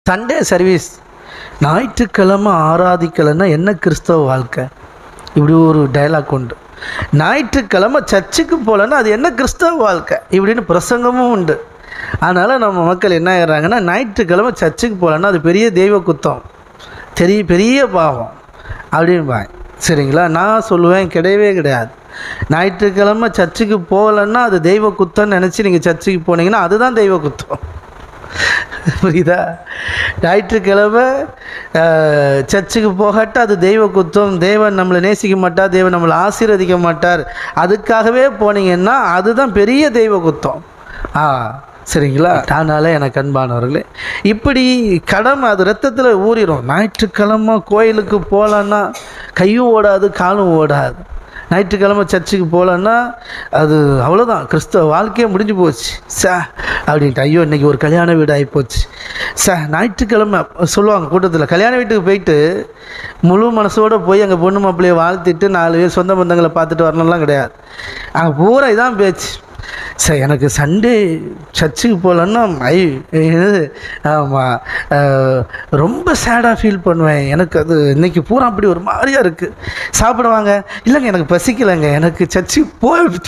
Sunday service, ஞாயிற்றுக்கிழமை ஆராதிக்கலைன்னா என்ன கிறிஸ்தவ வாழ்க்கை? இப்படி ஒரு டைலாக் உண்டு. ஞாயிற்றுக்கிழமை சர்ச்சுக்கு போகலன்னா அது என்ன கிறிஸ்தவ வாழ்க்கை இப்படின்னு பிரசங்கமும் உண்டு. அதனால் நம்ம மக்கள் என்ன ஆகிறாங்கன்னா, ஞாயிற்றுக்கிழமை சர்ச்சுக்கு போகலன்னா அது பெரிய தெய்வ குத்தம், பெரிய பாவம் அப்படின்பாங்க. சரிங்களா? நான் சொல்லுவேன், கிடையவே கிடையாது. ஞாயிற்றுக்கிழமை சர்ச்சுக்கு போகலன்னா அது தெய்வ குத்தம்னு நினச்சி நீங்கள் சர்ச்சுக்கு போனீங்கன்னா அதுதான் தெய்வ குத்தம். புரியுதா? ஞாயிற்றுக்கிழமை சர்ச்சுக்கு போகட்ட அது தெய்வ குத்தம், தேவன் நம்மளை நேசிக்க மாட்டார், தேவன் நம்மளை ஆசீர்வதிக்க மாட்டார், அதுக்காகவே போனீங்கன்னா அதுதான் பெரிய தெய்வ குத்தம். சரிங்களா? அதனால் எனக்கு அன்பானவர்களே, இப்படி கடமை அது ரத்தத்தில் ஊறிடும். ஞாயிற்றுக்கிழமை கோயிலுக்கு போகலன்னா கையும் ஓடாது காலும் ஓடாது. ஞாயிற்றுக்கிழமை சர்ச்சுக்கு போகலன்னா அது அவ்வளோதான், கிறிஸ்தவ வாழ்க்கையே முடிஞ்சு போச்சு அப்படின்ட்டு. ஐயோ இன்றைக்கி ஒரு கல்யாண வீடு ஆகிப்போச்சு ஞாயிற்றுக்கிழமை சொல்லுவாங்க கூட்டத்தில். கல்யாண வீட்டுக்கு போயிட்டு முழு மனசோடு போய் அங்கே பொண்ணு மாப்பிள்ளையை வாழ்த்திட்டு 4 பேர் சொந்த பந்தங்களை பார்த்துட்டு வரணும்லாம் கிடையாது. அங்கே பூரா இதான் பேச்சு. எனக்கு சண்டே சர்ச்சுக்கு போகலன்னா ஆமாம் ரொம்ப சேடாக ஃபீல் பண்ணுவேன், எனக்கு அது இன்றைக்கி பூரா அப்படி ஒரு மாதிரியாக இருக்குது. சாப்பிடுவாங்க, இல்லைங்க எனக்கு பசிக்கலைங்க, எனக்கு சர்ச்சுக்கு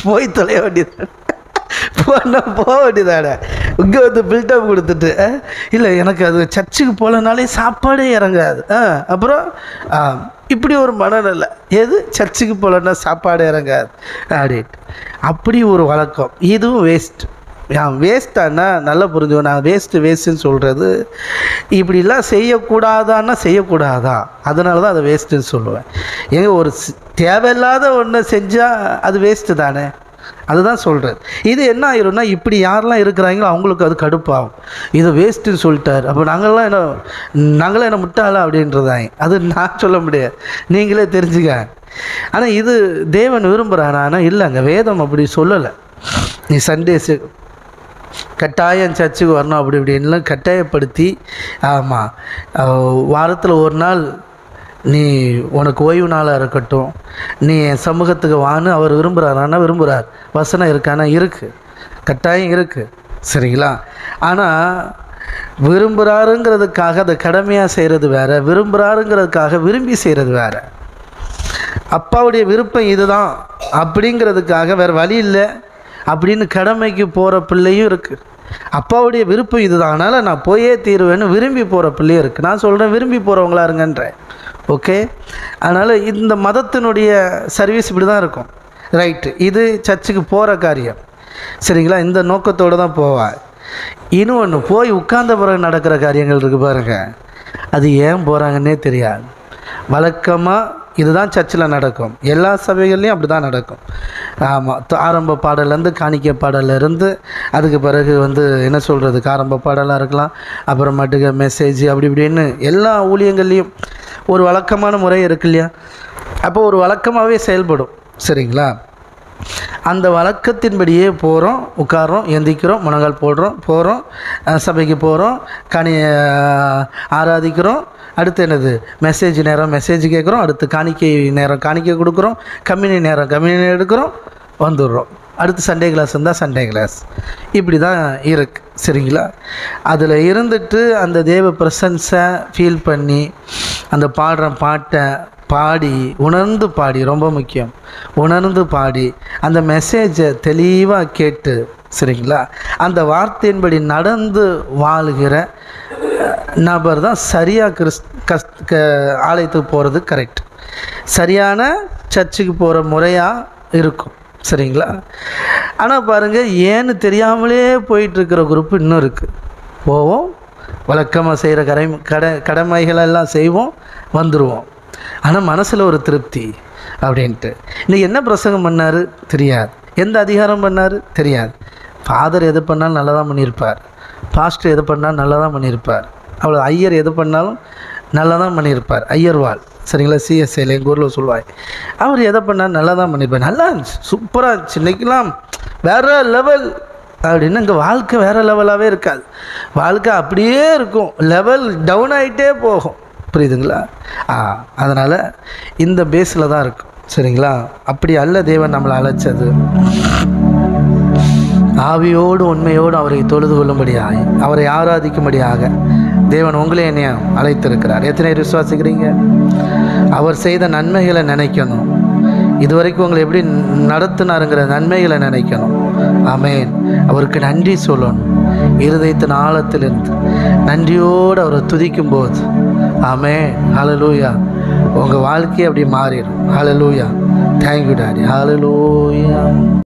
போய் தொலைய வேண்டியது போக வேண்டியதாடா. இங்கே வந்து பில்டப் கொடுத்துட்டு இல்லை எனக்கு அது சர்ச்சுக்கு போகலனாலே சாப்பாடே இறங்காது. அப்புறம் இப்படி ஒரு மனநிலை, எது சர்ச்சுக்கு போகலன்னா சாப்பாடு இறங்காது அப்படின்ட்டு. அப்படி ஒரு வழக்கம். இதுவும் வேஸ்ட். வேஸ்ட்டானா நல்லா புரிஞ்சுக்கணும். நான் வேஸ்ட்டுன்னு சொல்கிறது இப்படிலாம் செய்யக்கூடாதான்னா செய்யக்கூடாதா, அதனால தான் அதை வேஸ்ட்டுன்னு சொல்லுவேன். ஏங்க ஒரு தேவையில்லாத ஒன்று செஞ்சால் அது வேஸ்ட்டு தானே, அதுதான் சொல்கிறது. இது என்ன ஆயிரும்னா, இப்படி யாரெல்லாம் இருக்கிறாங்களோ அவங்களுக்கு அது கடுப்பாகும். இது வேஸ்ட்டுன்னு சொல்லிட்டார், அப்போ நாங்களாம் என்ன முட்டாளா அப்படின்றதாங்க. அது நான் சொல்ல முடியாது, நீங்களே தெரிஞ்சுக்க. ஆனால் இது தேவன் விரும்புகிறானா? ஆனால் இல்லைங்க, வேதம் அப்படி சொல்லலை. நீ சண்டேஸு கட்டாயம் சர்ச்சுக்கு வரணும் அப்படி இப்படின்லாம் கட்டாயப்படுத்தி, ஆமாம் வாரத்தில் ஒரு நாள் நீ உனக்கு ஓய்வு நாளாக இருக்கட்டும், நீ என் சமூகத்துக்கு வான்னு அவர் விரும்புகிறாரானா விரும்புகிறார். வசனம் இருக்கானா இருக்குது, கட்டாயம் இருக்குது. சரிங்களா? ஆனால் விரும்புகிறாருங்கிறதுக்காக அதை கடமையாக செய்கிறது வேறு, விரும்புகிறாருங்கிறதுக்காக விரும்பி செய்கிறது வேறு. அப்பாவுடைய விருப்பம் இதுதான் அப்படிங்கிறதுக்காக வேறு வழி இல்லை அப்படின்னு கடமைக்கு போகிற பிள்ளையும் இருக்குது. அப்பாவுடைய விருப்பம் இதுதான், அதனால் நான் போயே தீருவேன்னு விரும்பி போகிற பிள்ளையும் இருக்குது. நான் சொல்கிறேன், விரும்பி போகிறவங்களா இருங்கன்றேன். ஓகே? அதனால் இந்த மதத்தினுடைய சர்வீஸ் இப்படி தான் இருக்கும். ரைட்டு, இது சர்ச்சுக்கு போகிற காரியம். சரிங்களா? இந்த நோக்கத்தோடு தான் போவாள். இன்னொன்று, போய் உட்கார்ந்த பிறகு நடக்கிற காரியங்கள் இருக்குது பாருங்கள், அது ஏன் போகிறாங்கன்னே தெரியாது. வழக்கமாக இதுதான் சர்ச்சில் நடக்கும், எல்லா சபைகள்லையும் அப்படி தான் நடக்கும். ஆமாம், ஆரம்ப பாடலேருந்து காணிக்கை பாடலேருந்து அதுக்கு பிறகு வந்து என்ன சொல்கிறதுக்கு ஆரம்ப பாடலாக இருக்கலாம், அப்புறமாட்டுக்கு மெசேஜ் அப்படி இப்படின்னு எல்லா ஊழியங்கள்லேயும் ஒரு வழக்கமான முறை இருக்கு இல்லையா? அப்போ ஒரு வழக்கமாகவே செயல்படும். சரிங்களா? அந்த வழக்கத்தின்படியே போகிறோம், உட்காரோம், எந்திக்கிறோம், முழங்கால் போகிறோம், சபைக்கு போகிறோம், ஆராதிக்கிறோம். அடுத்து என்னது? மெசேஜ் நேரம் மெசேஜ் கேட்குறோம், அடுத்து காணிக்கை நேரம் காணிக்கை கொடுக்குறோம், கம்யூனி நேரம் கம்யூனி எடுக்கிறோம், வந்துடுறோம். அடுத்து சண்டே கிளாஸ் இருந்தால் சண்டே கிளாஸ். இப்படி தான் இருக்குது. சரிங்களா? அதில் இருந்துட்டு அந்த தேவ ப்ரெசன்ஸை ஃபீல் பண்ணி அந்த பாடுற பாட்டை பாடி உணர்ந்து பாடி, ரொம்ப முக்கியம், உணர்ந்து பாடி அந்த மெசேஜை தெளிவாக கேட்டு, சரிங்களா, அந்த வார்த்தையின்படி நடந்து வாழுகிற நபர் தான் சரியாக ஆலயத்துக்கு போகிறது கரெக்ட், சரியான சர்ச்சுக்கு போகிற முறையாக இருக்கும். சரிங்களா? ஆனால் பாருங்கள், ஏன்னு தெரியாமலே போயிட்டுருக்கிற குரூப் இன்னும் இருக்குது. போவோம், வழக்கமாக செய்கிற கடமைகளெல்லாம் செய்வோம், வந்துடுவோம். ஆனால் மனசில் ஒரு திருப்தி அப்படின்ட்டு. இன்றைக்கி என்ன பிரசங்கம் பண்ணார் தெரியாது, எந்த அதிகாரம் பண்ணார் தெரியாது. ஃபாதர் எது பண்ணாலும் நல்லா தான் பண்ணியிருப்பார், பாஸ்டர் எது பண்ணாலும் நல்லா தான் பண்ணியிருப்பார், அவ்வளோ ஐயர் எது பண்ணாலும் நல்லா தான் பண்ணியிருப்பார். ஐயர்வாள், சரிங்களா, சிஎஸ்ஐயில் எங்கள் ஊரில் சொல்லுவாங்க. அவர் எதை பண்ணால் நல்லா தான் பண்ணியிருப்பார். நல்லா இருந்துச்சு, சூப்பராக இருந்துச்சு, இன்றைக்கெலாம் வேறு லெவல் அப்படின்னு. இங்கே வாழ்க்கை வேறு லெவலாகவே இருக்காது, வாழ்க்கை அப்படியே இருக்கும், லெவல் டவுன் ஆகிட்டே போகும். புரியுதுங்களா? அதனால் இந்த பேஸில் தான் இருக்கும். சரிங்களா? அப்படி அல்ல தேவன் நம்மளை அழைச்சது. ஆவியோடு உண்மையோடு அவரை தொழுது கொள்ளும்படியாக, அவரை ஆராதிக்கும்படியாக தேவன் உங்களே என்னைய அழைத்திருக்கிறார். எத்தனை பேர் விசுவாசிக்கிறீங்க? அவர் செய்த நன்மைகளை நினைக்கணும். இதுவரைக்கும் உங்களை எப்படி நடத்தினாருங்கிற நன்மைகளை நினைக்கணும். ஆமென். அவருக்கு நன்றி சொல்லணும். இருதயத்தின் ஆழத்திலிருந்து நன்றியோடு அவரை துதிக்கும் போது ஆமென், ஹல்லேலூயா, உங்கள் வாழ்க்கையை அப்படி மாறிடும். ஹல்லேலூயா. Thank you daddy. ஹல்லேலூயா.